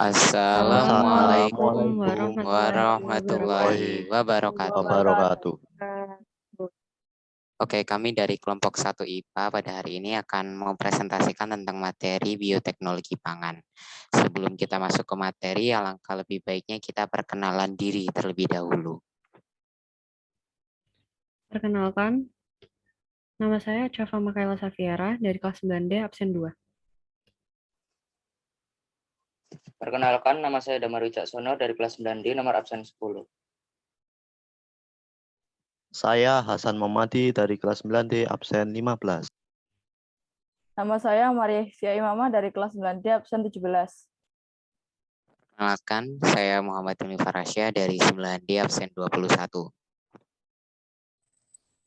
Assalamualaikum Assalamualaikum warahmatullahi wabarakatuh. wabarakatuh. Oke, kami dari kelompok 1 IPA pada hari ini akan mempresentasikan tentang materi bioteknologi pangan. Sebelum kita masuk ke materi, alangkah lebih baiknya kita perkenalan diri terlebih dahulu. Perkenalkan, nama saya Chava Makaela Safiera dari kelas 9D absen 2. Perkenalkan, nama saya Damar Wicaksono dari kelas 9D nomor absen 10. Saya Hasan Mamadi dari kelas 9D absen 15. Nama saya Maria Hifia Imamah dari kelas 9D absen 17. Perkenalkan, saya Muhammad Tuni Farasya dari 9D absen 21.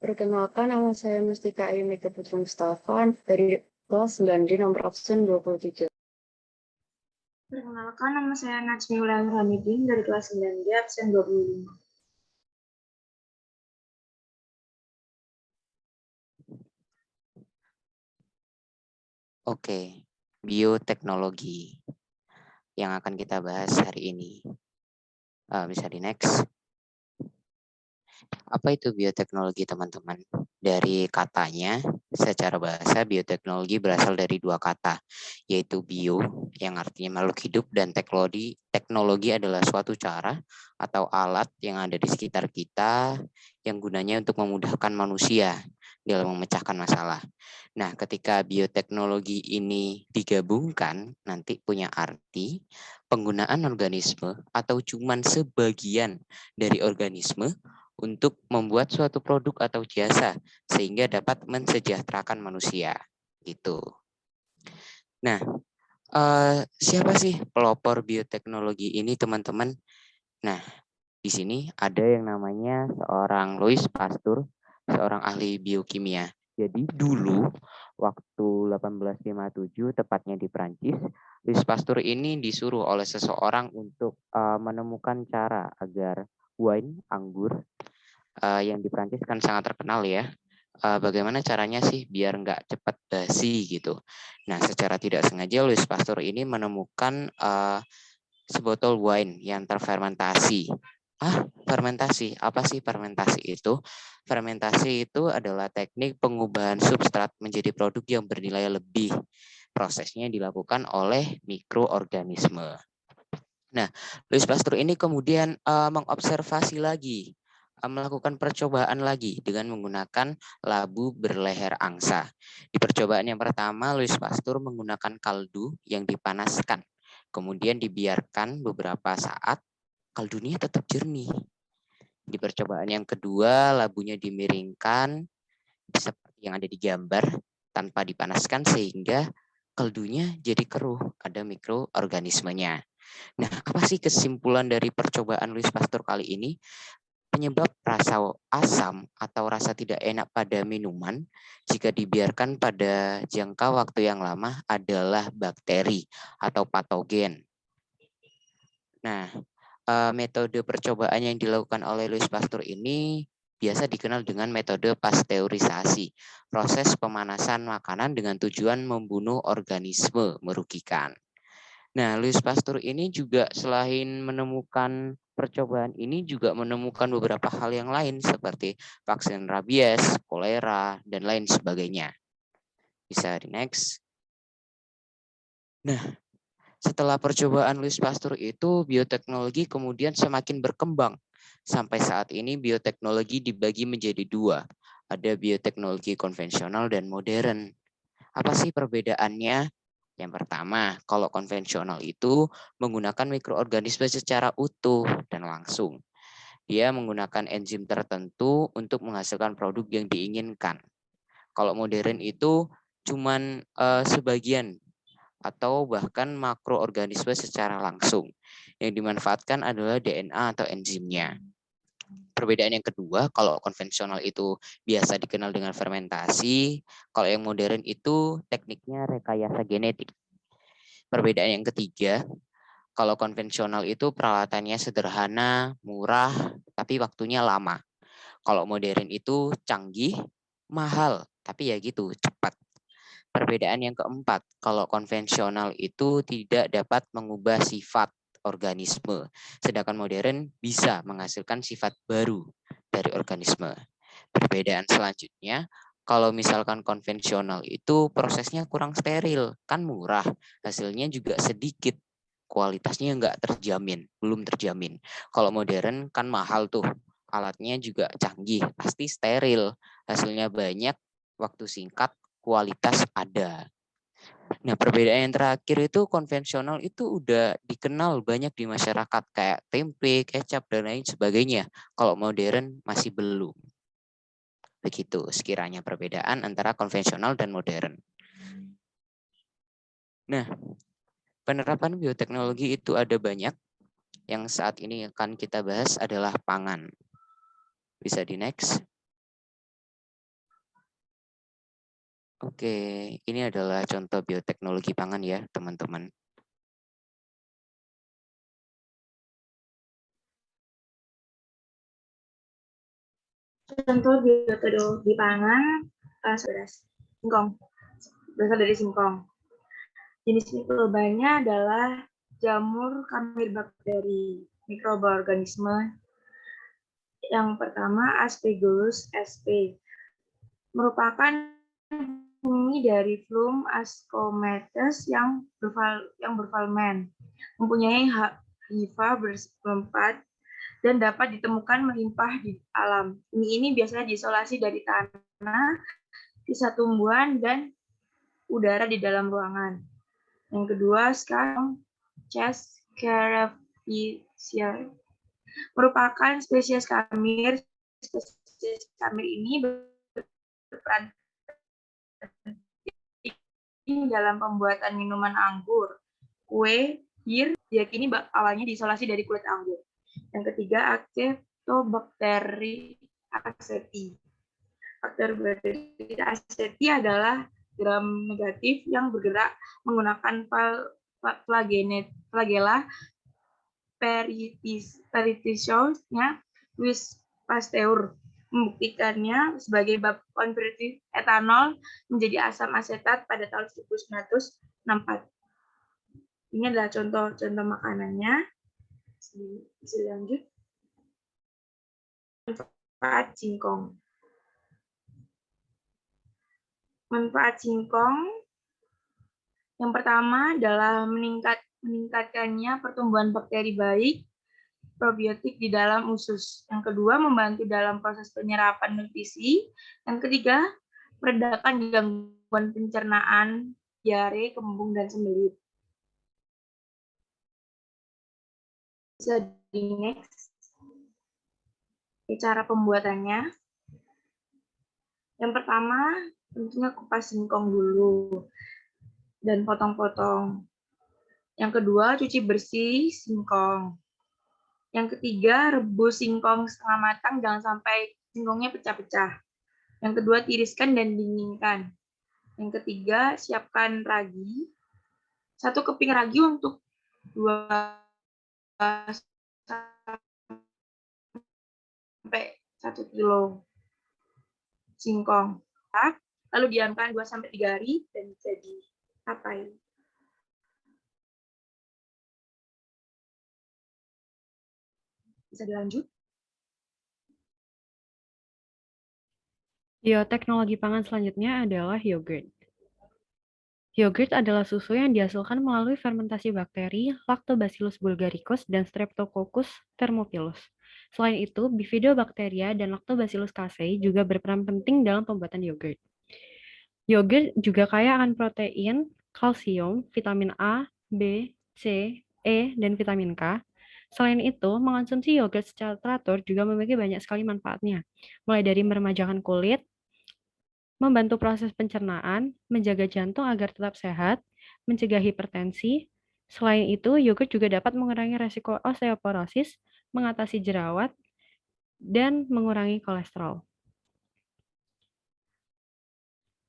Perkenalkan, nama saya Mustika Ayu Putri Mustafa dari kelas 9D nomor absen 23. Perkenalkan, nama saya Najmi Ulan Hamidin dari kelas 9D absen 25. Oke, bioteknologi yang akan kita bahas hari ini. Bisa di next. Apa itu bioteknologi, teman-teman? Dari katanya, secara bahasa bioteknologi berasal dari dua kata, yaitu bio, yang artinya makhluk hidup, dan teknologi adalah suatu cara atau alat yang ada di sekitar kita yang gunanya untuk memudahkan manusia dalam memecahkan masalah. Nah, ketika bioteknologi ini digabungkan, nanti punya arti penggunaan organisme atau cuman sebagian dari organisme untuk membuat suatu produk atau jasa sehingga dapat mensejahterakan manusia gitu. Nah, siapa sih pelopor bioteknologi ini, teman-teman? Nah, di sini ada yang namanya seorang Louis Pasteur, seorang ahli biokimia. Jadi dulu waktu 1857 tepatnya di Prancis, Louis Pasteur ini disuruh oleh seseorang untuk menemukan cara agar wine, anggur, yang di Prancis kan sangat terkenal ya. Bagaimana caranya sih biar nggak cepat basi gitu. Nah, secara tidak sengaja Louis Pasteur ini menemukan sebotol wine yang terfermentasi. Fermentasi. Apa sih fermentasi itu? Fermentasi itu adalah teknik pengubahan substrat menjadi produk yang bernilai lebih. Prosesnya dilakukan oleh mikroorganisme. Nah, Louis Pasteur ini kemudian mengobservasi lagi, melakukan percobaan lagi dengan menggunakan labu berleher angsa. Di percobaan yang pertama, Louis Pasteur menggunakan kaldu yang dipanaskan, kemudian dibiarkan beberapa saat, kaldunya tetap jernih. Di percobaan yang kedua, labunya dimiringkan seperti yang ada di gambar tanpa dipanaskan sehingga kaldunya jadi keruh, ada mikroorganismenya. Nah, apa sih kesimpulan dari percobaan Louis Pasteur kali ini? Penyebab rasa asam atau rasa tidak enak pada minuman jika dibiarkan pada jangka waktu yang lama adalah bakteri atau patogen. Nah, metode percobaan yang dilakukan oleh Louis Pasteur ini biasa dikenal dengan metode pasteurisasi, proses pemanasan makanan dengan tujuan membunuh organisme merugikan. Nah, Louis Pasteur ini juga selain menemukan percobaan ini juga menemukan beberapa hal yang lain seperti vaksin rabies, kolera, dan lain sebagainya. Bisa di next. Nah, setelah percobaan Louis Pasteur itu, bioteknologi kemudian semakin berkembang. Sampai saat ini bioteknologi dibagi menjadi dua. Ada bioteknologi konvensional dan modern. Apa sih perbedaannya? Yang pertama, kalau konvensional itu menggunakan mikroorganisme secara utuh dan langsung. Dia menggunakan enzim tertentu untuk menghasilkan produk yang diinginkan. Kalau modern itu cuman sebagian atau bahkan makroorganisme secara langsung. Yang dimanfaatkan adalah DNA atau enzimnya. Perbedaan yang kedua, kalau konvensional itu biasa dikenal dengan fermentasi, kalau yang modern itu tekniknya rekayasa genetik. Perbedaan yang ketiga, kalau konvensional itu peralatannya sederhana, murah, tapi waktunya lama. Kalau modern itu canggih, mahal, tapi ya gitu, cepat. Perbedaan yang keempat, kalau konvensional itu tidak dapat mengubah sifat organisme, sedangkan modern bisa menghasilkan sifat baru dari organisme. Perbedaan selanjutnya, kalau misalkan konvensional itu prosesnya kurang steril, kan murah, hasilnya juga sedikit, kualitasnya nggak terjamin, belum terjamin. Kalau modern kan mahal tuh, alatnya juga canggih, pasti steril, hasilnya banyak, waktu singkat, kualitas ada. Nah, perbedaan yang terakhir itu konvensional itu udah dikenal banyak di masyarakat kayak tempe, kecap, dan lain sebagainya. Kalau modern masih belum. Begitu sekiranya perbedaan antara konvensional dan modern. Nah, penerapan bioteknologi itu ada banyak. Yang saat ini akan kita bahas adalah pangan. Bisa di next. Oke, ini adalah contoh bioteknologi pangan ya, teman-teman. Contoh bioteknologi pangan beras singkong, berasal dari singkong. Jenis mikrobanya adalah jamur bakteri, mikroorganisme. Yang pertama Aspergillus sp. Merupakan fungi dari Phloem Ascometes yang berfilament, mempunyai hifa berempat dan dapat ditemukan melimpah di alam. Fungi ini biasanya diisolasi dari tanah, sisa tumbuhan, dan udara di dalam ruangan. Yang kedua, Chess Caraficiae. Merupakan spesies kamir. Spesies kamir ini berperan dalam pembuatan minuman anggur, kue, bir, diyakini awalnya diisolasi dari kulit anggur. Yang ketiga, Acetobacter aceti. Bakteri aceti adalah gram negatif yang bergerak menggunakan flagella peritiosnya Louis Pasteur, membuktikannya sebagai bab konversi etanol menjadi asam asetat pada tahun 1964. Ini adalah contoh makanannya. Bisa lanjut. Manfaat singkong. Manfaat singkong yang pertama adalah meningkatkannya pertumbuhan bakteri baik, probiotik di dalam usus. Yang kedua, membantu dalam proses penyerapan nutrisi. Yang ketiga, meredakan gangguan pencernaan, diare, kembung, dan sembelit. Bisa di next. Cara pembuatannya. Yang pertama, tentunya kupas singkong dulu dan potong-potong. Yang kedua, cuci bersih singkong. Yang ketiga, rebus singkong setengah matang, jangan sampai singkongnya pecah-pecah. Yang kedua, tiriskan dan dinginkan. Yang ketiga, siapkan ragi. 1 keping ragi untuk 2 sampai 1 kilo singkong. Lalu diamkan 2 sampai 3 hari dan bisa dicapai. Bisa dilanjut. Bioteknologi pangan selanjutnya adalah yogurt. Yogurt adalah susu yang dihasilkan melalui fermentasi bakteri Lactobacillus bulgaricus dan Streptococcus thermophilus. Selain itu, Bifidobacteria dan Lactobacillus casei juga berperan penting dalam pembuatan yogurt. Yogurt juga kaya akan protein, kalsium, vitamin A, B, C, E, dan vitamin K. Selain itu, mengonsumsi yogurt secara teratur juga memiliki banyak sekali manfaatnya, mulai dari meremajakan kulit, membantu proses pencernaan, menjaga jantung agar tetap sehat, mencegah hipertensi. Selain itu, yogurt juga dapat mengurangi resiko osteoporosis, mengatasi jerawat, dan mengurangi kolesterol.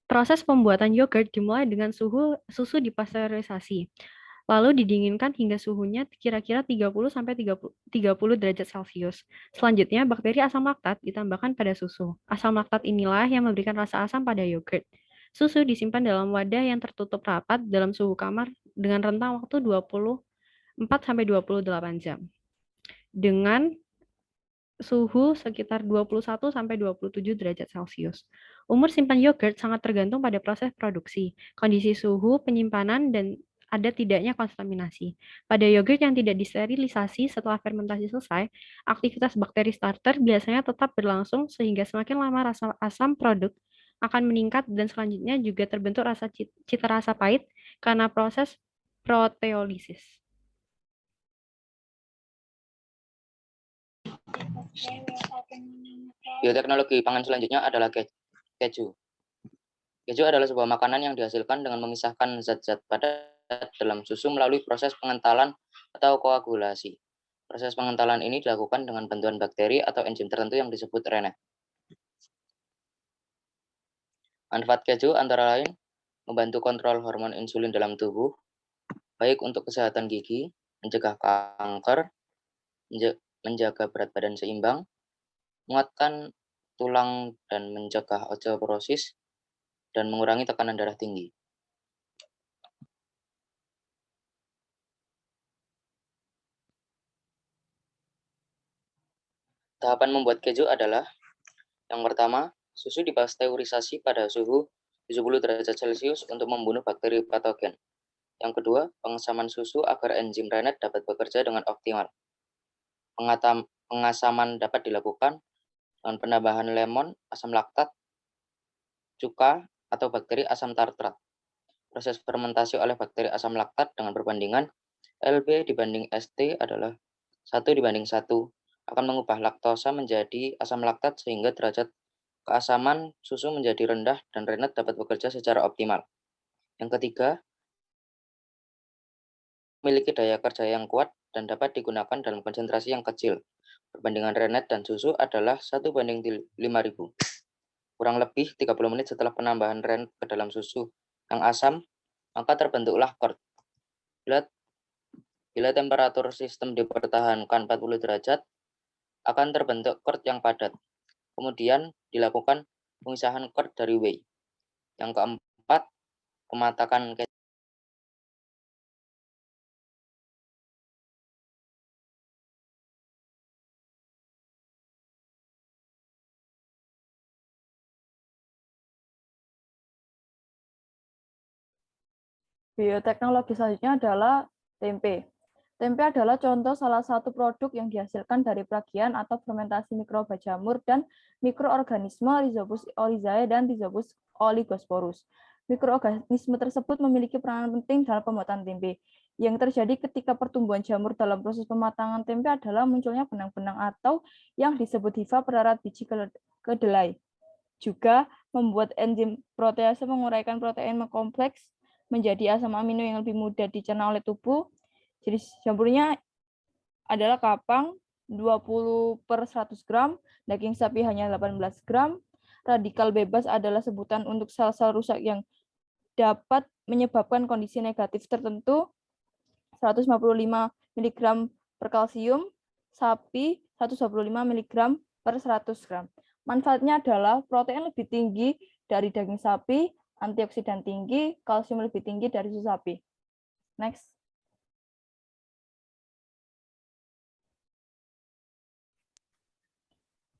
Proses pembuatan yogurt dimulai dengan susu dipasteurisasi, lalu didinginkan hingga suhunya kira-kira 30-30 derajat Celcius. Selanjutnya, bakteri asam laktat ditambahkan pada susu. Asam laktat inilah yang memberikan rasa asam pada yogurt. Susu disimpan dalam wadah yang tertutup rapat dalam suhu kamar dengan rentang waktu 24-28 jam. Dengan suhu sekitar 21-27 derajat Celcius. Umur simpan yogurt sangat tergantung pada proses produksi, kondisi suhu, penyimpanan, dan ada tidaknya kontaminasi. Pada yogurt yang tidak disterilisasi setelah fermentasi selesai, aktivitas bakteri starter biasanya tetap berlangsung sehingga semakin lama rasa asam produk akan meningkat dan selanjutnya juga terbentuk cita rasa pahit karena proses proteolisis. Bioteknologi pangan selanjutnya adalah keju. Keju adalah sebuah makanan yang dihasilkan dengan memisahkan zat-zat padat dalam susu melalui proses pengentalan atau koagulasi. Proses pengentalan ini dilakukan dengan bantuan bakteri atau enzim tertentu yang disebut rennet. Manfaat keju antara lain membantu kontrol hormon insulin dalam tubuh, baik untuk kesehatan gigi, mencegah kanker, menjaga berat badan seimbang, menguatkan tulang dan mencegah osteoporosis, dan mengurangi tekanan darah tinggi. Tahapan membuat keju adalah: yang pertama, susu dipasteurisasi pada suhu 70 derajat Celcius untuk membunuh bakteri patogen. Yang kedua, pengasaman susu agar enzim rennet dapat bekerja dengan optimal. Pengasaman dapat dilakukan dengan penambahan lemon, asam laktat, cuka, atau bakteri asam tartrat. Proses fermentasi oleh bakteri asam laktat dengan perbandingan LB dibanding ST adalah 1:1, akan mengubah laktosa menjadi asam laktat sehingga derajat keasaman susu menjadi rendah dan rennet dapat bekerja secara optimal. Yang ketiga, memiliki daya kerja yang kuat dan dapat digunakan dalam konsentrasi yang kecil. Perbandingan rennet dan susu adalah 1:5000. Kurang lebih 30 menit setelah penambahan rennet ke dalam susu yang asam, maka terbentuklah curd. Bila temperatur sistem dipertahankan 40 derajat, akan terbentuk curd yang padat. Kemudian dilakukan pemisahan curd dari whey. Yang keempat, pematakan keju. Bioteknologi selanjutnya adalah tempe. Tempe adalah contoh salah satu produk yang dihasilkan dari peragian atau fermentasi mikroba jamur dan mikroorganisme Rhizopus oryzae dan Rhizopus oligosporus. Mikroorganisme tersebut memiliki peranan penting dalam pembuatan tempe. Yang terjadi ketika pertumbuhan jamur dalam proses pematangan tempe adalah munculnya benang-benang atau yang disebut hifa perarat biji kedelai. Juga membuat enzim protease menguraikan protein kompleks menjadi asam amino yang lebih mudah dicerna oleh tubuh. Jadi jamurnya adalah kapang 20/100 gram, daging sapi hanya 18 gram. Radikal bebas adalah sebutan untuk sel-sel rusak yang dapat menyebabkan kondisi negatif tertentu. 155 mg per kalsium, sapi 125 mg per 100 gram. Manfaatnya adalah protein lebih tinggi dari daging sapi, antioksidan tinggi, kalsium lebih tinggi dari susu sapi. Next.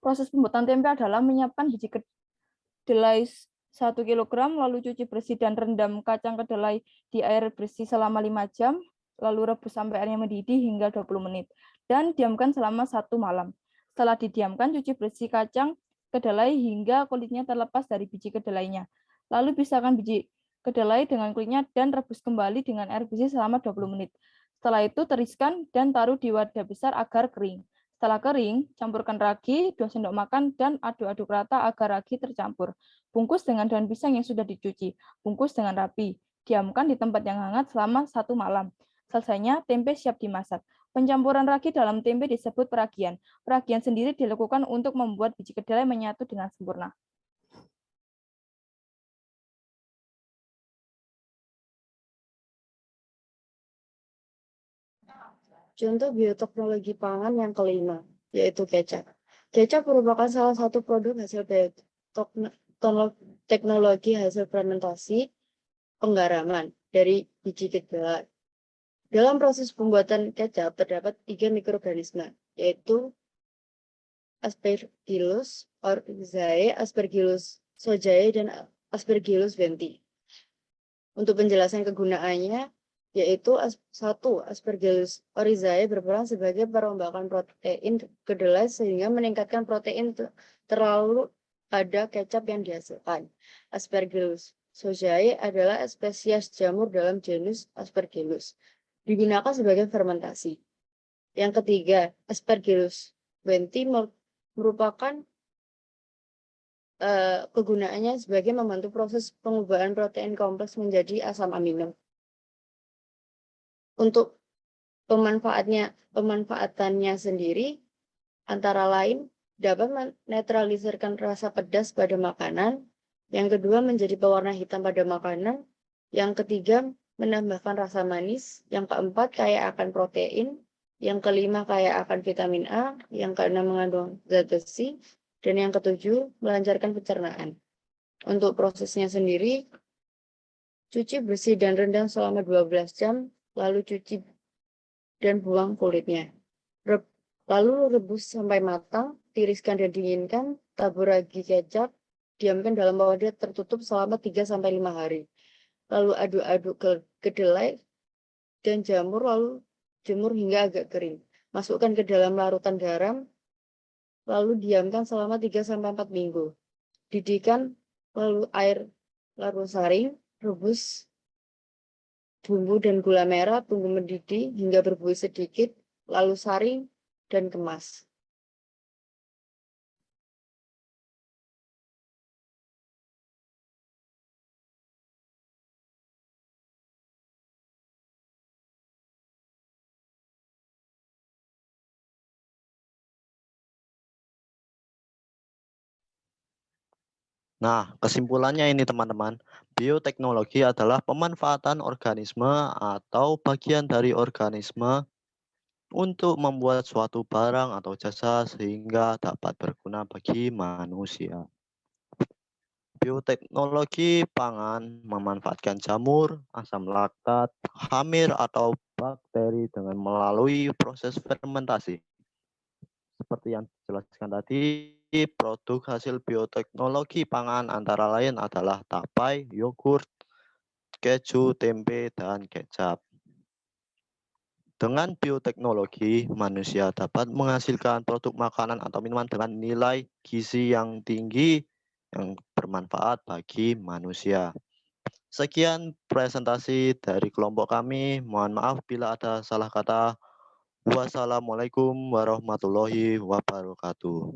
Proses pembuatan tempe adalah menyiapkan biji kedelai 1 kg, lalu cuci bersih dan rendam kacang kedelai di air bersih selama 5 jam, lalu rebus sampai airnya mendidih hingga 20 menit, dan diamkan selama 1 malam. Setelah didiamkan, cuci bersih kacang kedelai hingga kulitnya terlepas dari biji kedelainya. Lalu pisahkan biji kedelai dengan kulitnya dan rebus kembali dengan air bersih selama 20 menit. Setelah itu tiriskan dan taruh di wadah besar agar kering. Setelah kering, campurkan ragi 2 sendok makan dan aduk-aduk rata agar ragi tercampur. Bungkus dengan daun pisang yang sudah dicuci. Bungkus dengan rapi. Diamkan di tempat yang hangat selama 1 malam. Selesainya, tempe siap dimasak. Pencampuran ragi dalam tempe disebut peragian. Peragian sendiri dilakukan untuk membuat biji kedelai menyatu dengan sempurna. Contoh bioteknologi pangan yang kelima, yaitu kecap. Kecap merupakan salah satu produk hasil bioteknologi teknologi hasil fermentasi penggaraman dari biji kedelai. Dalam proses pembuatan kecap terdapat 3 mikroorganisme, yaitu Aspergillus oryzae, Aspergillus sojae, dan Aspergillus benti. Untuk penjelasan kegunaannya, yaitu 1. Aspergillus oryzae berperan sebagai perombakan protein kedelai sehingga meningkatkan protein terlalu pada kecap yang dihasilkan. Aspergillus sojae adalah spesies jamur dalam genus Aspergillus. Digunakan sebagai fermentasi. Yang ketiga, Aspergillus benti merupakan kegunaannya sebagai membantu proses pengubahan protein kompleks menjadi asam amino. Untuk pemanfaatannya sendiri, antara lain dapat menetralisirkan rasa pedas pada makanan. Yang kedua, menjadi pewarna hitam pada makanan. Yang ketiga, menambahkan rasa manis. Yang keempat, kaya akan protein. Yang kelima, kaya akan vitamin A. Yang keenam, mengandung zat besi. Dan yang ketujuh, melancarkan pencernaan. Untuk prosesnya sendiri, cuci bersih dan rendam selama 12 jam, lalu cuci dan buang kulitnya. Lalu rebus sampai matang, tiriskan dan dinginkan, tabur lagi kecap, diamkan dalam wadah tertutup selama 3-5 hari. Lalu aduk-aduk ke kedelai dan jamur, lalu jemur hingga agak kering. Masukkan ke dalam larutan garam, lalu diamkan selama 3-4 minggu. Didihkan, lalu air, lalu saring, rebus bumbu dan gula merah, tunggu mendidih hingga berbuih sedikit, lalu saring dan kemas. Nah, kesimpulannya ini teman-teman, bioteknologi adalah pemanfaatan organisme atau bagian dari organisme untuk membuat suatu barang atau jasa sehingga dapat berguna bagi manusia. Bioteknologi pangan memanfaatkan jamur, asam laktat, hamir atau bakteri dengan melalui proses fermentasi. Seperti yang dijelaskan tadi, produk hasil bioteknologi pangan antara lain adalah tapai, yogurt, keju, tempe, dan kecap. Dengan bioteknologi, manusia dapat menghasilkan produk makanan atau minuman dengan nilai gizi yang tinggi yang bermanfaat bagi manusia. Sekian presentasi dari kelompok kami. Mohon maaf bila ada salah kata. Wassalamualaikum warahmatullahi wabarakatuh.